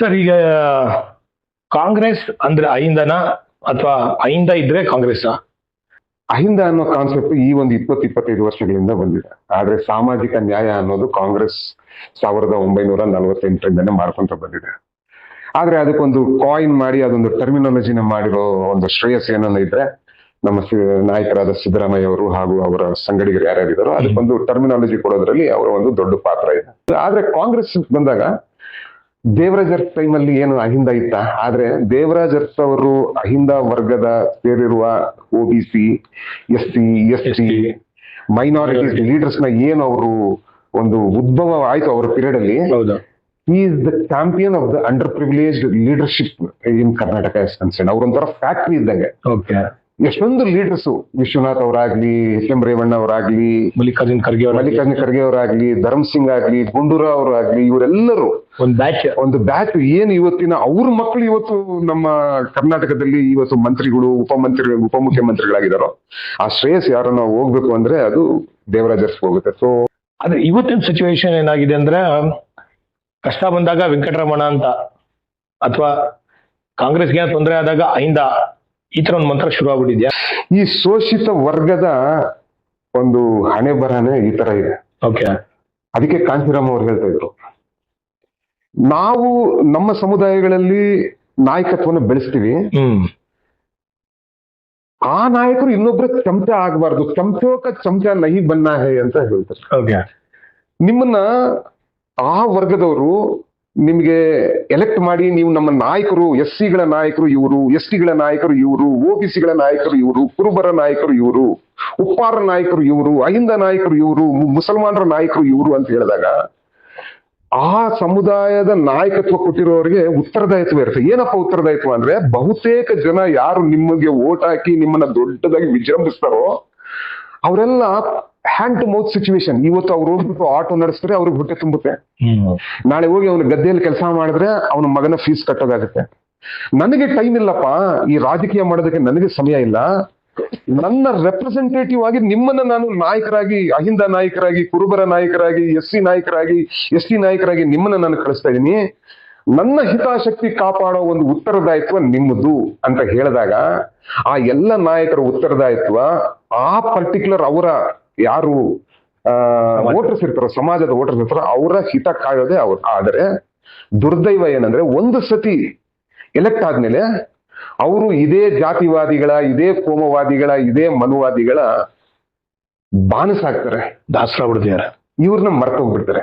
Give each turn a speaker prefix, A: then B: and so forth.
A: Sir, ಈಗ ಕಾಂಗ್ರೆಸ್ ಅಂದ್ರೆ ಅಹಿಂದನ ಅಥವಾ ಅಹಿಂದ ಇದ್ರೆ ಕಾಂಗ್ರೆಸ್?
B: ಅಹಿಂದ ಅನ್ನೋ ಕಾನ್ಸೆಪ್ಟ್ ಈ ಒಂದು 20-25 ವರ್ಷಗಳಿಂದ ಬಂದಿದೆ. ಆದ್ರೆ ಸಾಮಾಜಿಕ ನ್ಯಾಯ ಅನ್ನೋದು ಕಾಂಗ್ರೆಸ್ 1948ರಿಂದನೇ ಮಾಡ್ಕೊಂತ ಬಂದಿದೆ. ಆದ್ರೆ ಅದಕ್ಕೊಂದು ಕಾಯಿನ್ ಮಾಡಿ ಅದೊಂದು ಟರ್ಮಿನಾಲಜಿನ ಮಾಡಿರೋ ಒಂದು ಶ್ರೇಯಸ್ ಏನನ್ನ ಇದ್ರೆ ನಮ್ಮ ನಾಯಕರಾದ ಸಿದ್ದರಾಮಯ್ಯ ಅವರು ಹಾಗೂ ಅವರ ಸಂಗಡಿಗರು ಯಾರ್ಯಾರಿದ್ದಾರೋ ಅದಕ್ಕೊಂದು ಟರ್ಮಿನಾಲಜಿ ಕೊಡೋದ್ರಲ್ಲಿ ಅವರ ಒಂದು ದೊಡ್ಡ ಪಾತ್ರ ಇದೆ. ಆದ್ರೆ ಕಾಂಗ್ರೆಸ್ ಬಂದಾಗ ದೇವರಾಜ್ ಅರಸ್ ಟೈಮಲ್ಲಿ ಏನು ಅಹಿಂದ ಇತ್ತ, ಆದ್ರೆ ದೇವರಾಜ್ ಅರಸ್ ಅವರು ಅಹಿಂದ ವರ್ಗದ ಸೇರಿರುವ OBC, SC, ST minorities leaders ನ ಏನು ಅವರು ಒಂದು ಉದ್ಭವ ಆಯ್ತು ಅವರ ಪೀರಿಯಡ್ ಅಲ್ಲಿ. He is the champion of the underprivileged leadership in Karnataka as concerned. ಅವರೊಂಥರ ಫ್ಯಾಕ್ಟ್ರಿ ಇದ್ದಂಗೆ. ಎಷ್ಟೊಂದು ಲೀಡರ್ಸ್, ವಿಶ್ವನಾಥ್ ಅವರಾಗ್ಲಿ, HM ರೇವಣ್ಣ ಅವರಾಗ್ಲಿ,
A: ಮಲ್ಲಿಕಾರ್ಜುನ್
B: ಖರ್ಗೆ ಅವರಾಗ್ಲಿ, ಧರ್ಮ್ ಸಿಂಗ್ ಆಗ್ಲಿ, ಗುಂಡೂರಾವ್ ಅವರಾಗ್ಲಿ, ಇವರೆಲ್ಲರೂ ಒಂದು ಬ್ಯಾಚ್ ಏನು ಇವತ್ತಿನ ಅವ್ರ ಮಕ್ಕಳು ಇವತ್ತು ನಮ್ಮ ಕರ್ನಾಟಕದಲ್ಲಿ ಇವತ್ತು ಮಂತ್ರಿಗಳು, ಉಪಮುಖ್ಯಮಂತ್ರಿಗಳಾಗಿದ್ದಾರೋ ಆ ಶ್ರೇಯಸ್ ಯಾರನ್ನ ಹೋಗ್ಬೇಕು ಅಂದ್ರೆ ಅದು ದೇವರಾಜ್ ಅರಸ್ ಹೋಗುತ್ತೆ. ಸೊ
A: ಆದ್ರೆ ಇವತ್ತಿನ ಸಿಚುವೇಶನ್ ಏನಾಗಿದೆ ಅಂದ್ರೆ, ಕಷ್ಟ ಬಂದಾಗ ವೆಂಕಟರಮಣ ಅಂತ, ಅಥವಾ ಕಾಂಗ್ರೆಸ್ಗೆ ತೊಂದರೆ ಆದಾಗ ಅಹಿಂದ, ಈ ತರ ಒಂದು ಮಂತ್ರ ಶುರು ಆಗ್ಬಿಟ್ಟಿದ್ಯಾ?
B: ಈ ಶೋಷಿತ ವರ್ಗದ ಒಂದು ಹಣೆ ಬರನೇ ಈ ತರ ಇದೆ. ಅದಕ್ಕೆ ಕಾಂತಿರಾಮ್ ಅವ್ರು ಹೇಳ್ತಾ ಇದ್ರು, ನಾವು ನಮ್ಮ ಸಮುದಾಯಗಳಲ್ಲಿ ನಾಯಕತ್ವನ ಬೆಳೆಸ್ತೀವಿ, ಆ ನಾಯಕರು ಇನ್ನೊಬ್ರ ಚಮಚ ಆಗಬಾರ್ದು, ಚಮಚ ನಹಿ ಬನ್ನ ಹೇ ಅಂತ ಹೇಳ್ತಾರೆ. ನಿಮ್ಮನ್ನ ಆ ವರ್ಗದವರು ನಿಮ್ಗೆ ಎಲೆಕ್ಟ್ ಮಾಡಿ ನೀವು ನಮ್ಮ ನಾಯಕರು, SCಗಳ ನಾಯಕರು ಇವರು, STಗಳ ನಾಯಕರು ಇವರು, OBCಗಳ ನಾಯಕರು ಇವರು, ಕುರುಬರ ನಾಯಕರು ಇವರು, ಉಪ್ಪಾರ ನಾಯಕರು ಇವರು, ಅಹಿಂದ ನಾಯಕರು ಇವರು, ಮುಸಲ್ಮಾನರ ನಾಯಕರು ಇವರು ಅಂತ ಹೇಳಿದಾಗ ಆ ಸಮುದಾಯದ ನಾಯಕತ್ವ ಕೊಟ್ಟಿರೋರಿಗೆ ಉತ್ತರದಾಯಿತ್ವ ಇರುತ್ತೆ. ಏನಪ್ಪ ಉತ್ತರದಾಯಿತ್ವ ಅಂದ್ರೆ, ಬಹುತೇಕ ಜನ ಯಾರು ನಿಮಗೆ ಓಟ್ ಹಾಕಿ ನಿಮ್ಮನ್ನ ದೊಡ್ಡದಾಗಿ ವಿಜೃಂಭಿಸ್ತಾರೋ ಅವರೆಲ್ಲ ಹ್ಯಾಂಡ್ ಟು ಮೌತ್ ಸಿಚುವೇಶನ್. ಇವತ್ತು ಅವ್ರು ಹೋಗ್ಬಿಟ್ಟು ಆಟೋ ನಡೆಸಿದ್ರೆ ಅವ್ರಿಗೆ ಹೊಟ್ಟೆ ತುಂಬುತ್ತೆ, ನಾಳೆ ಹೋಗಿ ಅವನ ಗದ್ದೆಯಲ್ಲಿ ಕೆಲಸ ಮಾಡಿದ್ರೆ ಅವನ ಮಗನ ಫೀಸ್ ಕಟ್ಟೋದಾಗುತ್ತೆ. ನನಗೆ ಟೈಮ್ ಇಲ್ಲಪ್ಪ ಈ ರಾಜಕೀಯ ಮಾಡೋದಕ್ಕೆ, ನನಗೆ ಸಮಯ ಇಲ್ಲ, ನನ್ನ ರೆಪ್ರೆಸೆಂಟೇಟಿವ್ ಆಗಿ ನಿಮ್ಮನ್ನ ನಾನು ನಾಯಕರಾಗಿ, ಅಹಿಂದ ನಾಯಕರಾಗಿ, ಕುರುಬರ ನಾಯಕರಾಗಿ, SC ನಾಯಕರಾಗಿ, ST ನಾಯಕರಾಗಿ ನಿಮ್ಮನ್ನ ನಾನು ಕಳಿಸ್ತಾ ಇದ್ದೀನಿ, ನನ್ನ ಹಿತಾಸಕ್ತಿ ಕಾಪಾಡೋ ಒಂದು ಉತ್ತರದಾಯಿತ್ವ ನಿಮ್ಮದು ಅಂತ ಹೇಳಿದಾಗ ಆ ಎಲ್ಲ ನಾಯಕರ ಉತ್ತರದಾಯಿತ್ವ ಆ ಪರ್ಟಿಕ್ಯುಲರ್ ಅವರ ಯಾರು ವೋಟರ್ಸ್ ಇರ್ತಾರೋ, ಸಮಾಜದ ವೋಟರ್ಸ್ ಇರ್ತಾರೋ ಅವರ ಹಿತ ಕಾಯೋದೇ ಅವ್ರು. ಆದರೆ ದುರ್ದೈವ ಏನಂದ್ರೆ, ಒಂದು ಸತಿ ಎಲೆಕ್ಟ್ ಆದ್ಮೇಲೆ ಅವರು ಇದೇ ಜಾತಿವಾದಿಗಳ, ಇದೇ ಕೋಮವಾದಿಗಳ, ಇದೇ ಮನುವಾದಿಗಳ ಬಾನಸಾಗ್ತಾರೆ,
A: ದಾಸರಾಗ್ಬಿಡ್ತಾರೆ,
B: ಇವ್ರನ್ನ ಮರ್ತೋಗ್ಬಿಡ್ತಾರೆ.